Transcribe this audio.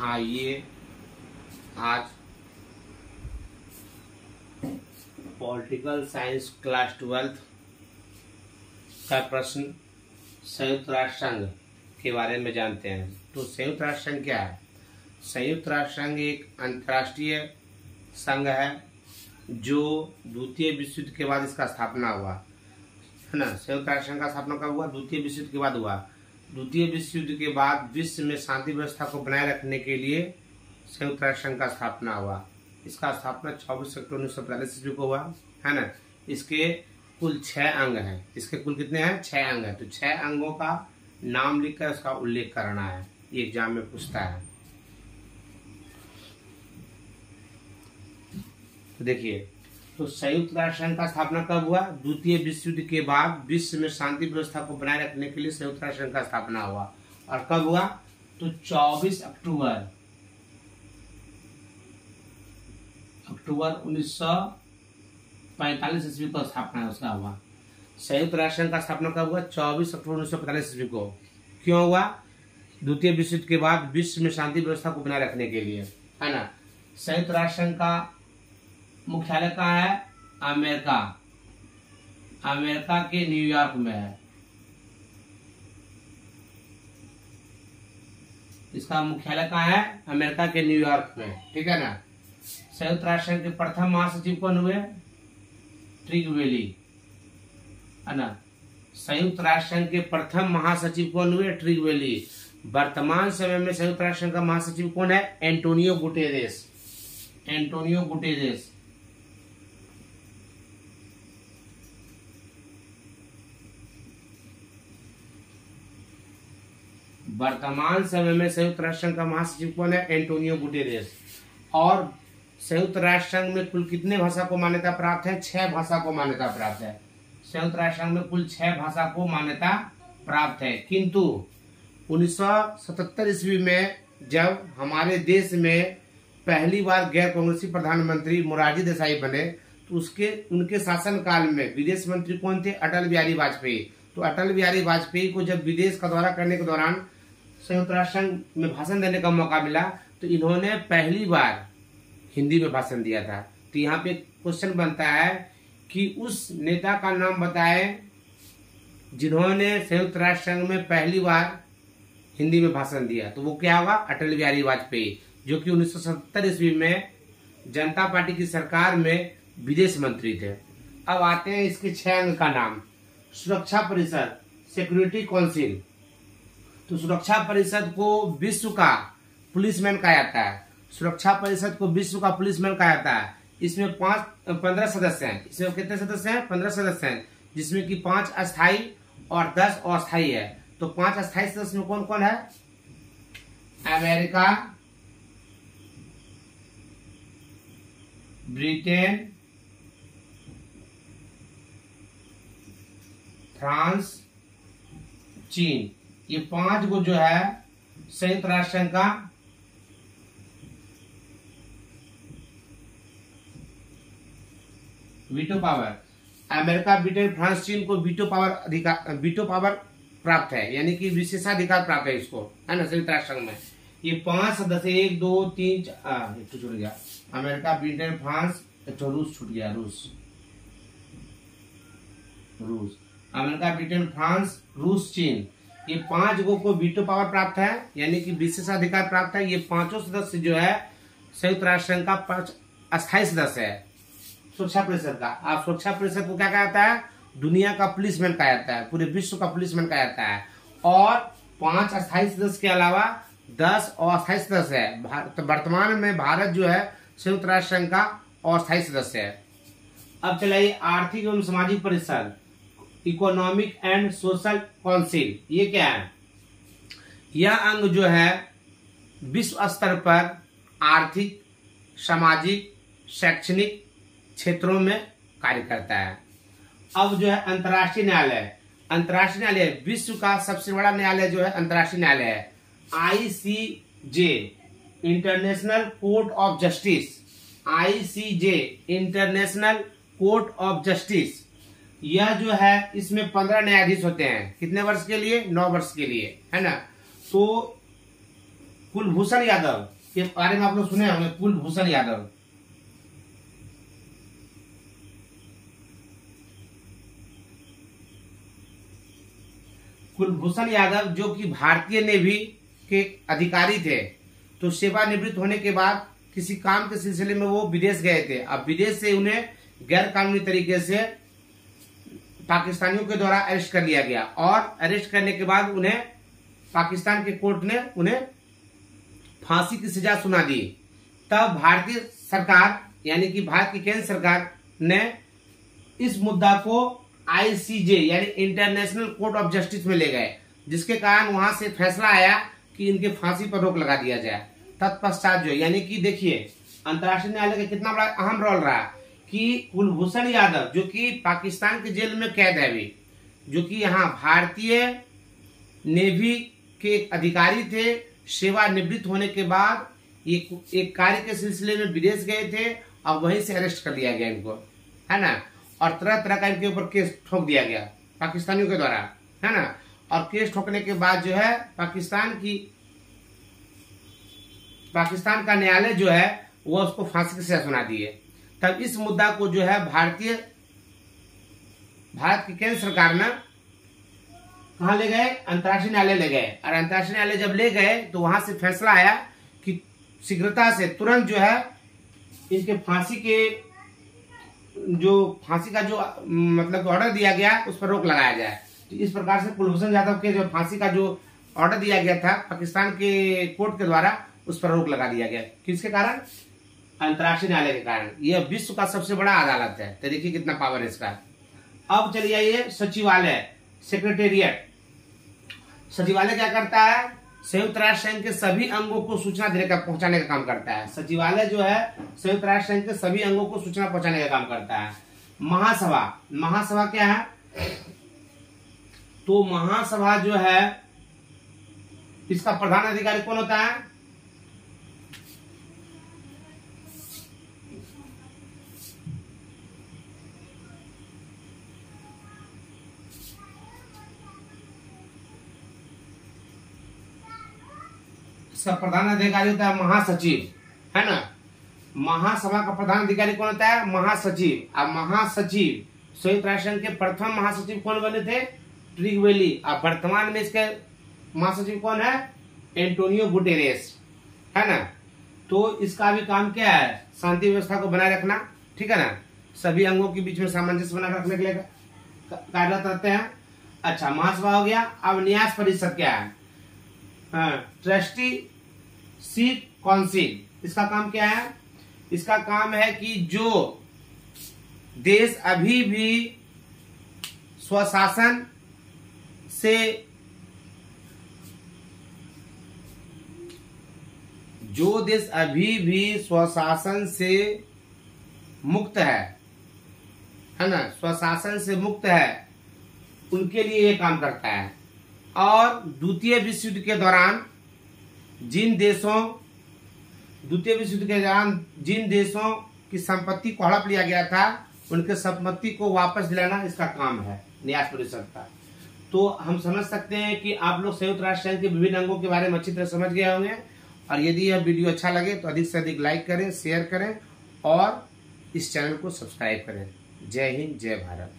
आइए आज political science class 12 का प्रश्न संयुक्त राष्ट्र संघ के बारे में जानते हैं। तो संयुक्त राष्ट्र संघ क्या है? संयुक्त राष्ट्र संघ एक अंतर्राष्ट्रीय संघ है जो द्वितीय विश्व युद्ध के बाद इसका स्थापना हुआ है ना। संयुक्त राष्ट्र संघ का स्थापना कब हुआ? द्वितीय विश्व युद्ध के बाद हुआ। द्वितीय विश्व युद्ध के बाद विश्व में शांति व्यवस्था को बनाए रखने के लिए संयुक्त राष्ट्र संघ का स्थापना हुआ। इसका स्थापना 24 अक्टूबर 1945 ईस्वी को हुआ है ना। इसके कुल 6 अंग हैं। इसके कुल कितने हैं? 6 अंग हैं। तो 6 अंगों का नाम लिखकर उसका उल्लेख करना है, ये एग्जाम में पूछता है। तो देखिए, तो संयुक्त राष्ट्र संघ का स्थापना कब हुआ? द्वितीय विश्व युद्ध के बाद विश्व में शांति व्यवस्था को बनाए रखने के लिए संयुक्त राष्ट्र संघ का स्थापना हुआ। और कब हुआ? तो 24 अक्टूबर 1945 ईस्वी को स्थापना उसका हुआ। संयुक्त राष्ट्र संघ का स्थापना कब हुआ? 24 अक्टूबर 1945 ईस्वी को। क्यों हुआ? द्वितीय विश्व युद्ध के बाद विश्व में शांति व्यवस्था को बनाए रखने के लिए, है ना। संयुक्त राष्ट्र संघ का मुख्यालय कहाँ है? अमेरिका। अमेरिका के न्यूयॉर्क में है। इसका मुख्यालय कहाँ है? अमेरिका के न्यूयॉर्क में, ठीक है ना। संयुक्त राष्ट्र संघ के प्रथम महासचिव कौन हुए? ट्रिगवेली, है ना। संयुक्त राष्ट्र संघ के प्रथम महासचिव कौन हुए? ट्रिगवेली। वर्तमान समय में संयुक्त राष्ट्र संघ का महासचिव कौन है? Antonio Guterres. Antonio Guterres. वर्तमान समय में संयुक्त राष्ट्र संघ का महासचिव कौन है? Antonio Guterres. और संयुक्त राष्ट्र संघ में कुल कितने भाषा को मान्यता प्राप्त है? 6 भाषा को मान्यता प्राप्त है। संयुक्त राष्ट्र संघ में कुल 6 भाषा को मान्यता प्राप्त है। किंतु 1977 ईस्वी में जब हमारे देश में पहली बार गैर कांग्रेसी प्रधानमंत्री मोरारजी देसाई बने, तो उनके शासनकाल में विदेश मंत्री कौन थे? अटल बिहारी वाजपेयी। तो अटल बिहारी वाजपेयी को जब विदेश का दौरा करने के दौरान संयुक्त राष्ट्र संघ में भाषण देने का मौका मिला, तो इन्होंने पहली बार हिंदी में भाषण दिया था। तो यहाँ पे क्वेश्चन बनता है कि उस नेता का नाम बताएं जिन्होंने संयुक्त राष्ट्र संघ में पहली बार हिंदी में भाषण दिया। तो वो क्या होगा? अटल बिहारी वाजपेयी, जो कि 1970 ईस्वी में जनता पार्टी की सरकार में विदेश मंत्री थे। अब आते हैं इसके 6 अंग का नाम। सुरक्षा परिषद, सिक्योरिटी काउंसिल। तो सुरक्षा परिषद को विश्व का पुलिसमैन कहा जाता है। सुरक्षा परिषद को विश्व का पुलिसमैन कहा जाता है। इसमें 15 सदस्य हैं। इसमें कितने सदस्य हैं? 15 सदस्य हैं, जिसमें कि 5 अस्थायी और 10 अस्थायी है। तो 5 अस्थायी सदस्य में कौन कौन है? अमेरिका, ब्रिटेन, फ्रांस, चीन। ये 5 को जो है संयुक्त राष्ट्र संघ का veto power. America, Britain, France, चीन को वीटो पावर प्राप्त है, यानी कि विशेषाधिकार प्राप्त है इसको, है ना, संयुक्त राष्ट्र संघ में। ये 5 सदस्य 1 2 3 एक तो छूट गया। अमेरिका, ब्रिटेन, फ्रांस, रूस छूट गया। रूस। अमेरिका, ब्रिटेन, फ्रांस, रूस, चीन, ये 5 को वीटो पावर प्राप्त है, यानी कि विशेषाधिकार प्राप्त है। ये 5 सदस्य जो है संयुक्त राष्ट्र संघ का 5 अस्थायी सदस्य है सुरक्षा परिषद का। आप सुरक्षा परिषद को क्या कहा जाता है? दुनिया का पुलिसमैन कहा जाता है, पूरे विश्व का पुलिसमैन कहा जाता है। और 5 अस्थायी सदस्य के अलावा 10 अस्थायी सदस्य है। तो वर्तमान में भारत जो है संयुक्त राष्ट्र संघ का अस्थायी सदस्य है। अब चलिए आर्थिक एवं सामाजिक परिषद, इकोनॉमिक एंड सोशल काउंसिल। ये क्या है? यह अंग जो है विश्व स्तर पर आर्थिक, सामाजिक, शैक्षणिक क्षेत्रों में कार्य करता है। अब जो है अंतर्राष्ट्रीय न्यायालय। अंतर्राष्ट्रीय न्यायालय विश्व का सबसे बड़ा न्यायालय जो है अंतर्राष्ट्रीय न्यायालय है। ICJ, international court of justice. ICJ, international court of justice. यह जो है इसमें 15 न्यायाधीश होते हैं। कितने वर्ष के लिए? 9 वर्ष के लिए, है ना। तो कुलभूषण यादव के बारे में आप लोग सुने होंगे, कुलभूषण यादव। कुलभूषण यादव जो कि भारतीय नेवी के अधिकारी थे, तो सेवानिवृत्त होने के बाद किसी काम के सिलसिले में वो विदेश गए थे। अब विदेश से उन्हें गैर कानूनी तरीके से पाकिस्तानियों के द्वारा अरेस्ट कर लिया गया, और अरेस्ट करने के बाद उन्हें पाकिस्तान के कोर्ट ने उन्हें फांसी की सजा सुना दी। तब भारतीय सरकार यानी कि भारत की केंद्र सरकार ने इस मुद्दा को ICJ यानी इंटरनेशनल कोर्ट ऑफ जस्टिस में ले गए, जिसके कारण वहां से फैसला आया कि इनके फांसी पर रोक लगा दिया जाए। तत्पश्चात जो यानी कि देखिए अंतर्राष्ट्रीय न्यायालय का कितना बड़ा अहम रोल रहा कि कुलभूषण यादव जो कि पाकिस्तान के जेल में कैद है अभी, जो कि यहाँ भारतीय नेवी के अधिकारी थे, सेवानिवृत्त होने के बाद ये एक कार्य के सिलसिले में विदेश गए थे और वहीं से अरेस्ट कर लिया गया इनको, है ना। और तरह तरह का इनके ऊपर केस ठोक दिया गया पाकिस्तानियों के द्वारा, है ना। और केस ठोकने के बाद जो है पाकिस्तान का न्यायालय जो है वो उसको फांसी की सजा सुना दी है। तब इस मुद्दा को जो है भारत की केंद्र सरकार ने कहा ले गए, अंतर्राष्ट्रीय न्यायालय ले गए। और अंतर्राष्ट्रीय न्यायालय जब ले गए तो वहां से फैसला आया कि शीघ्रता से तुरंत जो है इनके फांसी का जो मतलब ऑर्डर दिया गया उस पर रोक लगाया जाए। तो इस प्रकार से कुलभूषण यादव के जो फांसी का जो ऑर्डर दिया गया था पाकिस्तान के कोर्ट के द्वारा, उस पर रोक लगा दिया गया। किसके कारण? अंतर्राष्ट्रीय न्यायालय के कारण। यह विश्व का सबसे बड़ा अदालत है, तो देखिए कितना पावर है इसका। अब चलिए आइए सचिवालय, सेक्रेटेरिएट। सचिवालय क्या करता है? संयुक्त राष्ट्र संघ के सभी अंगों को सूचना देकर पहुंचाने का काम करता है। सचिवालय जो है संयुक्त राष्ट्र संघ के सभी अंगों को सूचना पहुंचाने का काम करता है। महासभा क्या है? तो महासभा जो है इसका प्रधान अधिकारी कौन होता है? इसका प्रधान अधिकारी होता है महासचिव, है ना। महासभा का प्रधान अधिकारी कौन होता है? महासचिव। अब महासचिव संयुक्त राष्ट्र संघ के प्रथम महासचिव कौन बने थे? ट्रिगवेली। अब वर्तमान में इसके महासचिव कौन है? एंटोनियो गुटेरेस, है ना। तो इसका भी काम क्या है? शांति व्यवस्था को बनाए रखना, ठीक है ना। सभी अंगों के बीच में सामंजस्य बनाए रखने के लिए कार्यरत रहते हैं। अच्छा, महासभा हो गया। अब न्यास परिषद क्या है? Trustee seat council. इसका काम क्या है? इसका काम है कि जो देश अभी भी स्वशासन से मुक्त है ना, स्वशासन से मुक्त है, उनके लिए ये काम करता है। और द्वितीय विश्व युद्ध के दौरान जिन देशों की संपत्ति को हड़प लिया गया था, उनके संपत्ति को वापस दिलाना इसका काम है न्यास परिषद का। तो हम समझ सकते हैं कि आप लोग संयुक्त राष्ट्र संघ के विभिन्न अंगों के बारे में अच्छी तरह समझ गए होंगे। और यदि यह वीडियो अच्छा लगे तो अधिक से अधिक लाइक करें, शेयर करें और इस चैनल को सब्सक्राइब करें। जय हिंद, जय भारत।